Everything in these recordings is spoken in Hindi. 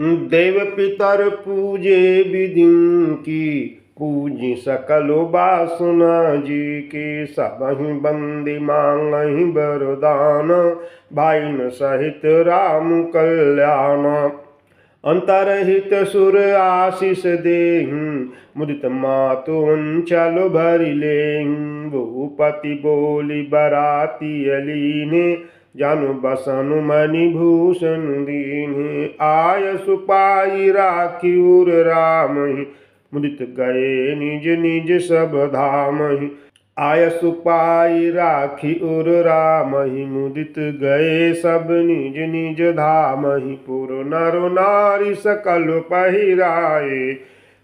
देव पितर पूजे विधि की, पूजी सकल बासुना जी की। सबहि बंदी मांगहि वरदान, भाइन सहित राम कल्याण। अंतरहित सुर आशीष देहि, मुदित मातु अंचल भरि लेहि। भूपति बोली बराती अलीने, जानु बसनु मणि भूषण दीन्हे। आय सुपाई राखी उर रामहि, मुदित गए निज निज सब धामहि। आय सुपाई राखी उर रामहि, मुदित गए सब निज निज धामहि। पुर नर नारी सकल पहिराए,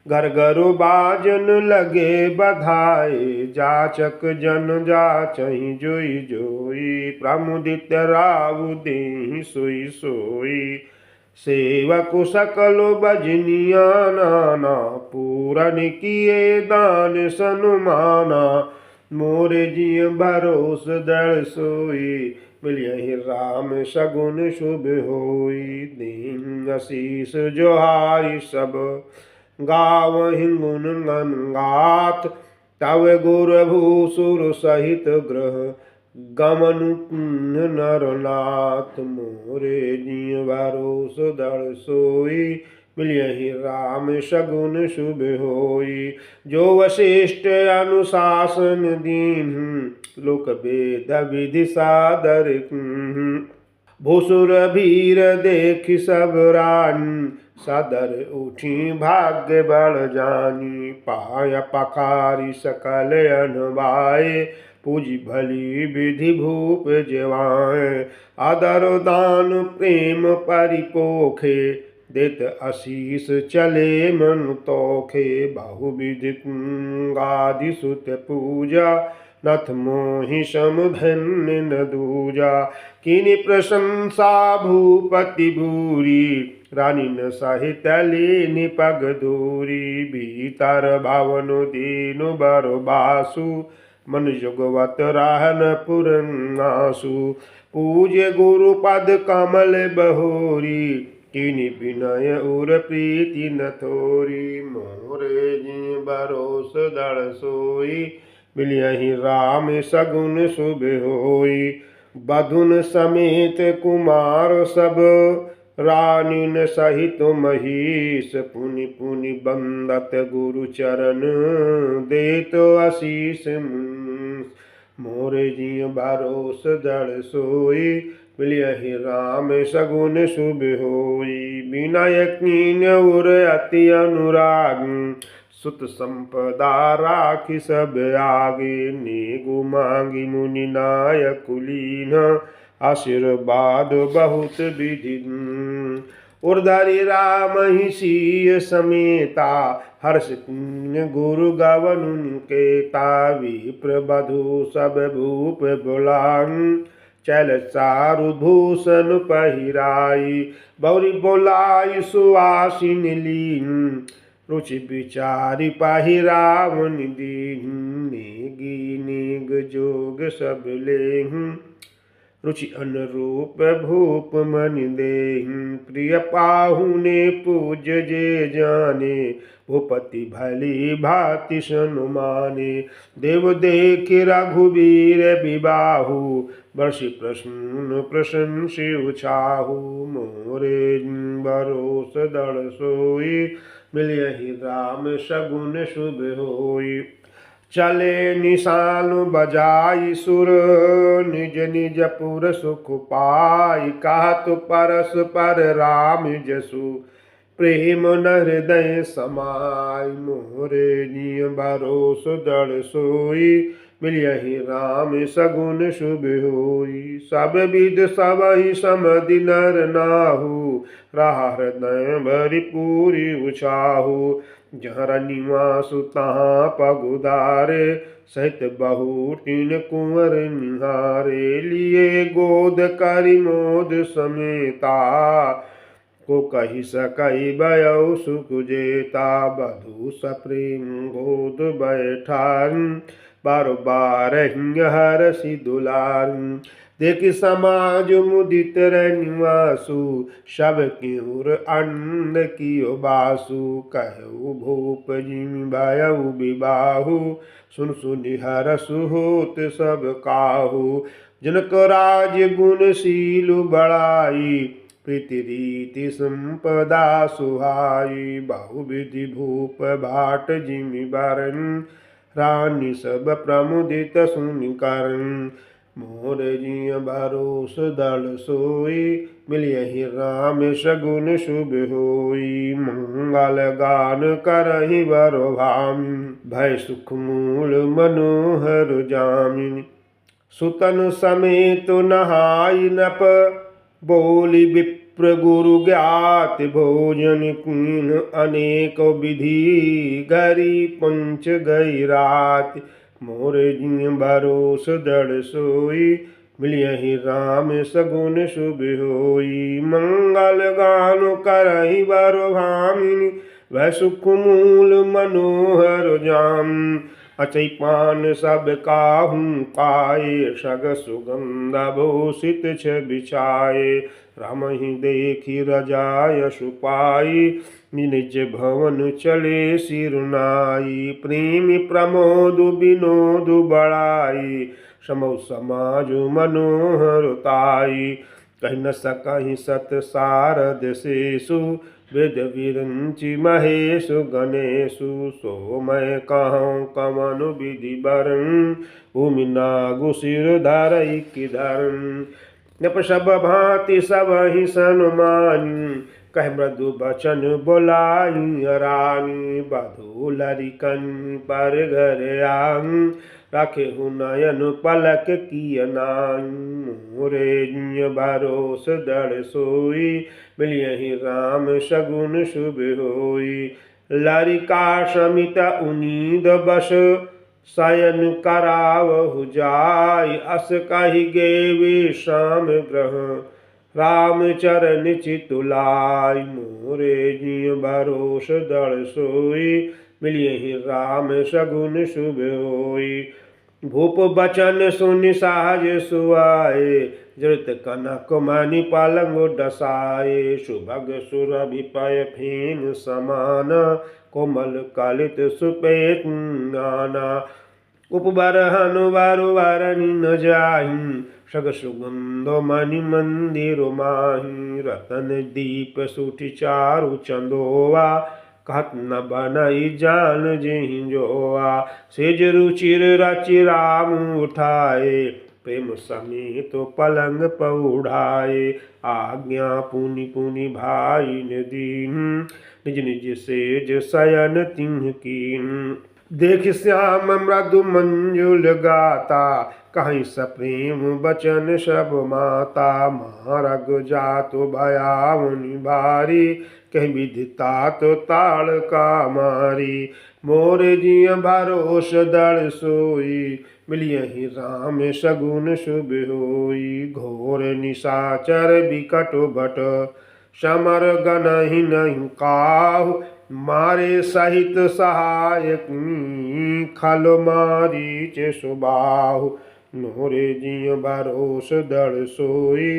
घर घर बाजन लगे बधाए। जाचक जन जाचहि जोई जोई, प्रमुदित राउ देहि सोई सोई। सेवक सकल बजनिया नाना, पूरन किए दान सनुमाना। मोरे जिय भरोस दल सोई, मिलियहि राम सगुन शुभ होई। दीन आशीष जोहारी सब, गावहि गुण गात। तव गुर भूसुर सहित ग्रह, गमनु नरनाथ। मोरे जिय भरोस दल सोई, मिलियहि राम सगुन शुभ होई। जो वशिष्ठ अनुशासन दीन्ह, लोक वेद विधि सादर कीन्ह। भूसुर भीर देखि सब रानी, सदर उठी भाग्य बल जानी। पाय पखारी सकल अनवाए, पूजी भली विधि भूप जेवाए। आदर दान प्रेम परिपोखे, देत आशीष चले मन तोखे। बहुविधि गादि सुत पूजा, नथ मोहि सम धन्य न दूजा। किनि प्रशंसा भूपति भूरी, रानी न सहित लेनि पग दूरी। भीतर भवन दीनु बर बासु, मन जुगवत रहन पुरनासु। पूज्य गुरु पद कमल बहोरी, किनि विनय उर प्रीति न थोरी। मोरे जी भरोस दल सोई, मिलियहि राम सगुन शुभ होई। बधुन समेत कुमार सब, रानीन सहित महीष। पुनि पुनि बंदत गुरु चरण, देत आशीष मोरे जी भरोस दल सोई, मिलियहि राम सगुन शुभ होई। विनय कीन उर अति अनुराग, सुत संपदा राखि सब आगे। नेगु मांगी मुनि नायक कुलीन, आशीर्वाद बहुत विधि। उर्धरि राम ही सीय समेता, हर्ष गुरु गवनु केता। विप्र बधु सब भूप बुलान, चल चारु भूषण पहिराई। बौरी बोलाई सुवासिन लीन, रुचि विचारि पहिरावन दीन। नेगी नेग जोग सब लेहि, रुचि अनुरूप भूप मन देहि। प्रिय पाहुने पूज्य जे जाने, भूपति भली भाति सनुमाने। देव देखि रघुवीर विबाहु, बरसि प्रसन्न प्रशंसि उछाहु। मोरे भरोस दल सोई, मिलियहि राम सगुन शुभ होई। चले निशानु बजाई सुर, निज निज पुर सुख पाई। कहत परस पर राम जसु, प्रेम न हृदय समाई। मोरे जिय भरोस दल सोई, मिलियहि राम सगुन शुभ होई। सब विध सबहि समधि नर नाहु, रहा हृदय भरि पूरी उछाहु। जहाँ निवासु तहाँ पगुधारे, सहित बहुटीन कुंवर निहारे। लिए गोद करि मोद समेता, को कहि सकई बयउ सुख जेता। बधु सप्रेम गोद बैठान, बारो बारहिं हरसि दुलार। देख समाज मुदित निवासु सब किहुर अंड कियो बासु। कहु भूप जिमि भयउ विबाहु सुन सुनि हरसु होत सब काहू। जनक राज गुणशील बड़ाई प्रीति रीति संपदा सुहाई। बहुविधि भूप भाट जिमि बरन रानी सब प्रमुदित सुनि करन। मोर जिय भरोस दल सोई मिलियहि राम सगुन शुभ होई। मंगल गान करहि बर भामिन भय सुख मूल मनोहर जामिन। सुतन समेत नहाई नप बोली विप्र गुरु ज्ञात भोजन कीन अनेक विधि घरी पंच गई रात। मोर जिय भरोस दृढ़ सोई मिलियहि राम सगुन शुभ होई। मंगल गान करहि बर भामिनि वह सुख मूल मनोहर जाम। अचै पान सब काहू पाए सग सुगंध भूषित छ बिछाए। रामहि देखि रजाय सुपाई निज भवन चले सिरुनाई। प्रेम प्रमोद विनोद बड़ाई समौ समाज मनोहरताई। कहि न सकहि सत सारद शेषु वेद विरंचि महेशु गणेशु। सो मैं कहूँ कमन विधि बरन भूमि नागु सिर धरई किधरन। नप सब भांति सब ही सनुमानी कह मृदु बचन बोलाई रानी। बधु लरिकन पर घर आंग राखे हु नयन पलक किय नाई। मोरे जिय भरोस दृढ़ सोई मिलियहि राम सगुन शुभ होई। लरिका समित उनीद बस शयन करावहु जाय। अस कहि गे विश्राम ग्रह राम चरण चितुलाई। मोरे जिय भरोस दृढ़ सोई मिलियहि राम सगुन शुभ होई। भूप बचन सुनि सहज सुआए जृत कनक मणि पलंग डसाए। सुभग सुरभि पय फेन समान कोमल कलित सुपेत नाना। उपबर हनु वारु वारनि न जाहि सग सुगंध मणि मंदिर माहि। रतन दीप सुठि चारु चंदोआ कहत न बनई जान जेहि जोआ। सेज रुचिर रचि राम उठाए प्रेम समेत पलंग पउढ़ाए। आज्ञा पुनि पुनि भाई ने दीन निज निज सेज शयन तिन्ह कीन। देख श्याम मृदु मंजुल गाता कहीं सप्रेम बचन सब माता। मारग जातु भयावनि भारी कहीं विदिता तो ताड़ का मारी। मोर जिय भरोस दृढ़ सोई मिलियहि राम सगुन शुभ होई। घोर निशाचर बिकट भट समर गनहि नहीं काहू। मारे सहित सहायक खल मारीच सुबाहु। मोरे जिय भरोस दृढ़ सोई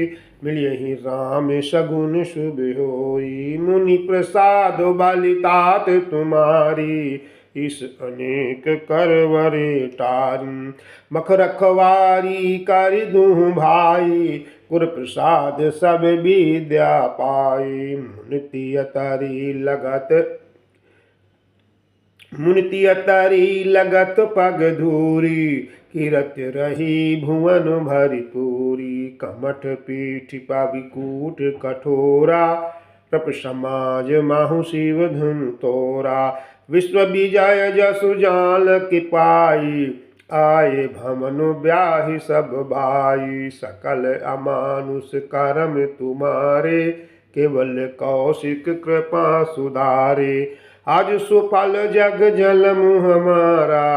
मिलियहि राम सगुन शुभ होई। मुनि प्रसाद बलितात तुम्हारी इस अनेक करवरे टारी। मख रखवारी कर दूँ भाई गुर प्रसाद सब विद्या पाई। मुनिति अतरी लगत पग धूरी कीरत रही भुवन भरी पूरी। कमठ पीठ पाविकूट कठोरा प्रप समाज माहु शिव धुन तोरा। विश्व विजय जसु जाल की पाई आए भमनु ब्याहि सब भाई। सकल अमानुष करम तुम्हारे केवल कौशिक कृपा सुधारे। आज सुफल जग जलम हमारा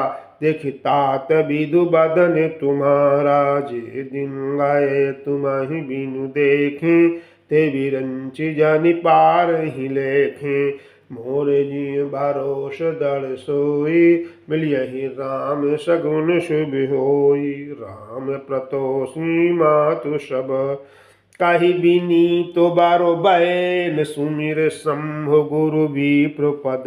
देखितात विदु बदन तुम्हारा। जे दिन गए तुम्हि बिनु देखें ते विरंचि जानि पार ही लेखें। मोरे जी भरोस दल सोई, मिलियहि राम सगुन शुभ होई। राम प्रतोषी मातु सब, काहि बिनी तो बारो बैन, सुमिर शंभु गुरु विप्रपद,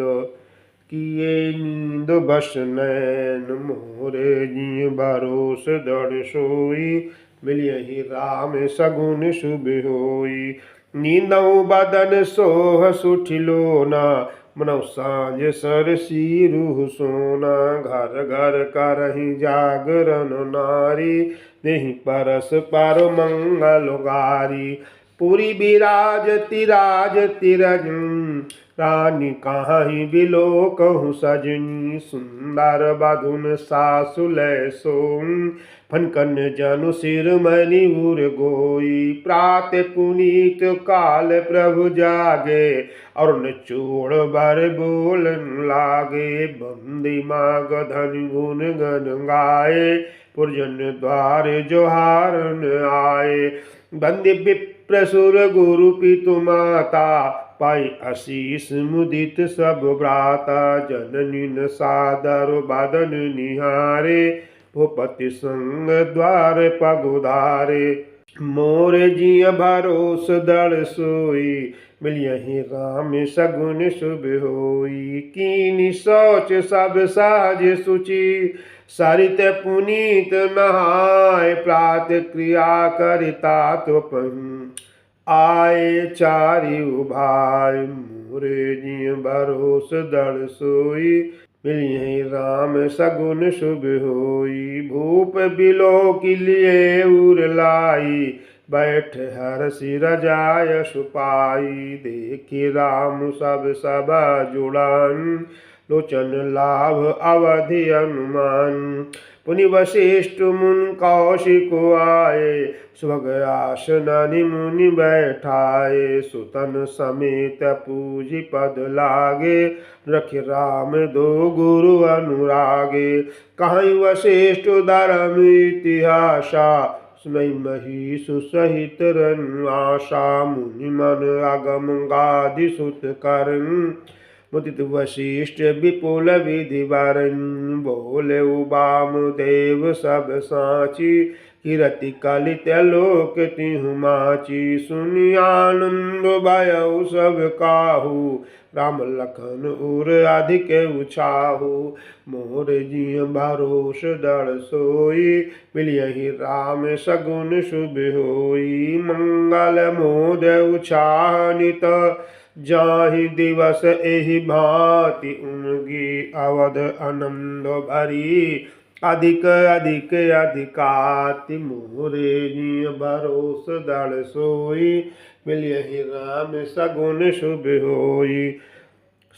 किए नींद बस नैन। मोरे जी भरोस दल सोई, मिलियहि राम सगुन शुभ होई। नींदऊ बदन सोह सुठिलोना, मनौ सांझ सरसी रूह सोना। घर घर करहि जागरण नारी, देहि परस पर मंगल गारी। पुरी बिराजती राजती रजनी, रानी काहि बिलो कहूँ सजनी। सुंदर बधुन सासु लै सोई, फनकन जनु सिर मणि उर गोई। प्रात पुनीत काल प्रभु जागे, अरुण चूड़ बर बोलन लागे। बंदी माग धन गुन गन गाए, पुरजन द्वार जोहारन आए। बंदी विप्र सुर गुरु पितु माता, पाई आशीष मुदित सब भ्राता। जननी न सादर बदन निहारे, भूपति संग द्वार पगुधारे। मोरे जिय भरोस दल सोई, मिलियहि राम सगुन शुभ होई। कीनी शौच सब साज सुचि, सरित पुनीत नहाय। प्रात क्रिया करिता तो आए चारिउ भाई। मोरे जिय भरोस दल सोई, मिलियहि राम सगुन शुभ होई। भूप बिलो किलिए उर लाई, बैठ हरषि रजाय सुपाई। देखि राम सब सभा जुड़ान, लोचन लाभ अवधि अनुमान। पुनि वशिष्ठ मुन कौशिक आए, सुभग आसन मुनि बैठाए। सुतन समेत पूजि पद लागे, रखि राम दो गुरु अनुरागे। कहीं वशिष्ठ धर्म इतिहासा, सुनई महिषु सहित रन आशा। मुनि मन अगम गादि सुत करन, मुदित वशिष्ठ विपुल विधि वरन। बोले उबाम देव सब साची, कीरति कलित लोक तिहु माची। सुनि आनंद भयउ सब काहू, राम लखन उर अधिक उछाहू। मोर जिय भरोस दल सोई, मिलियहि राम सगुन शुभ होई। मंगल मोद उछाह नित, जाहि दिवस एहि भांति। उमगी अवध आनंद भरी, अधिक अधिक अधिकाति। मोरे जिय भरोस दल सोई, मिलियहि राम सगुन शुभ होई।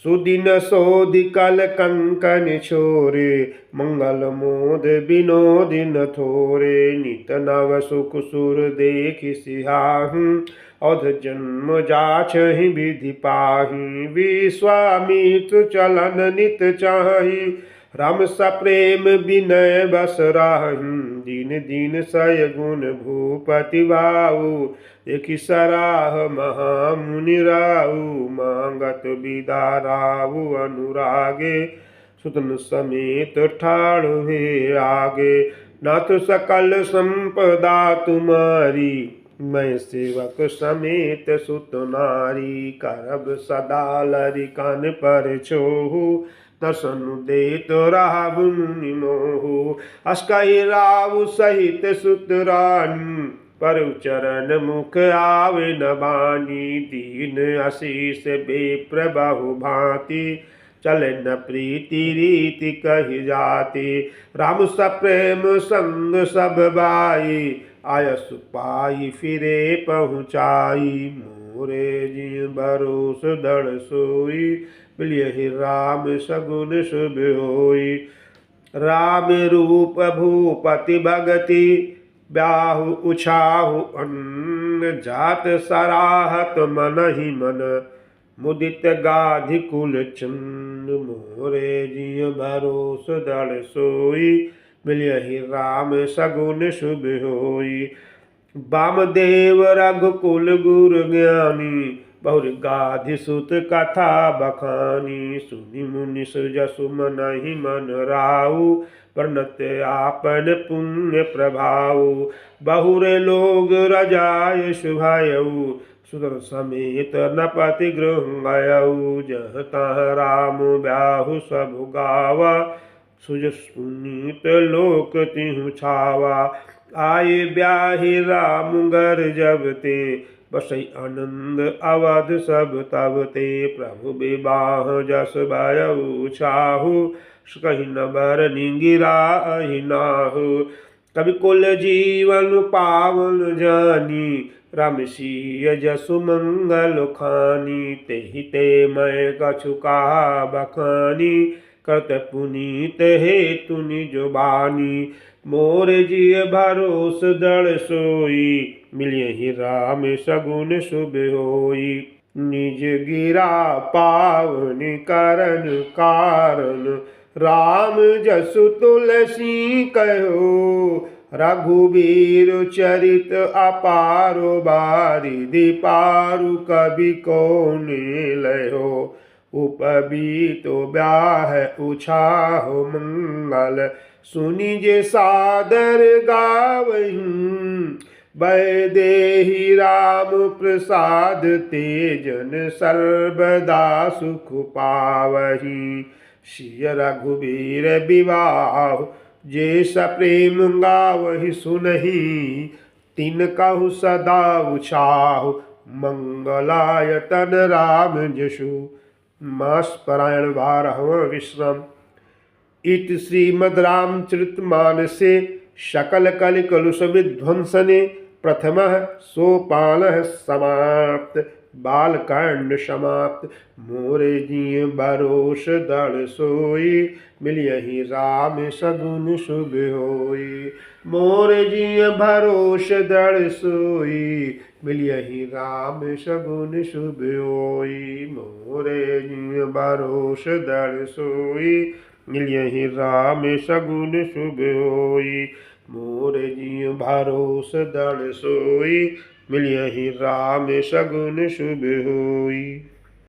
सुदिन सोधि कल कंकन छोरे, मंगल मोद विनोदिन थोरे। नित नव सुख सुर देखि सिहाहु, अध जन्म जाछहि विधि पाहि। विश्वामित्र चलन नित चाहि, राम सप्रेम विनय बस राहि। दिन दिन सय गुण भूपति भाऊ, देखि सराह महामुनि राऊ। मांगत विदा राऊ अनुरागे, सुतन समेत ठाड़ हुए आगे। नाथ सकल संपदा तुम्हारी, मैं सेवक समेत सुत नारी। करब सदा लरिकन पर छोहू, दर्शन देत राव मुनि मोहू। अस्कहि राव सहित सुत रानी, पर चरण मुख आवे न बानी। दीन आशीष विप्र बहु भांति, चले न प्रीति रीति कहि जाति। राम सप्रेम संग सब बाई, आयस पाई फिरे पहुँचाई। मोरे जिय भरोस दल सोई, मिलियहि राम सगुन शुभ होई। राम रूप भूपति भगति, ब्याहु उछाहु अन्न। जात सराहत मनहि मन, मुदित गाधि कुल चंद। मोरे जिय भरोस दल सोई, मिलियहि राम सगुन शुभ होई। वामदेव रघुकुल गुर ज्ञानी, बहुर गाधि सुत कथा बखानी सुनि मुनि जसु मन ही मन राउ प्रणत आपन पुण्य प्रभाव बहुर लोग रजाय शुभायऊ सुदर समेत नपति गृहयऊ जह तह राम ब्याहु सब गावा सुज सुनीत लोक तिहु छावा आए ब्याहि राम घर जब ते बसई आनंद अवध सब तब ते प्रभु विवाह जस भयऊ छाहु कहीं न बर निगिरा नाहु कवि कुल जीवन पावन जानी राम सिय जसु मंगल खानी तेहि ते मैं कछु कहा बखानी करत पुनीत हेतु निज बानी मोर जिय भरोस दृढ़ सोई मिलियहि राम सगुन शुभ होई निज गिरा पावन करन कारण राम जसु तुलसी कहो रघुबीर चरित अपारो बारिधि पारु कवि कोने लयो उपबीतो ब्याह उछाहो मंगल सुनि जे सादर गावहीं वैदेही राम प्रसाद तेजन सर्वदा सुख पावहीं सिय रघुबीर विवाह जे सप्रेम गावहि सुनहि तिन कहु सदा उछाहु मंगलायतन राम जसु मास पारायण 12वां विश्राम इति श्रीमद् रामचरितमानसे सकल कलि कलुष विध्वंसने प्रथमः सोपानः समाप्त बालकांड समाप्त मोरे जिय भरोस दृढ़ सोई मिलियहि राम सगुन शुभ होई मोरे जिय भरोस दृढ़ सोई मिलियहि राम सगुन शुभ होई मोरे जिय भरोस दृढ़ सोई मिलियहि राम सगुन शुभ होई मोरे जिय भरोस दृढ़ सोई मिलियहि राम सगुन शुभ होई।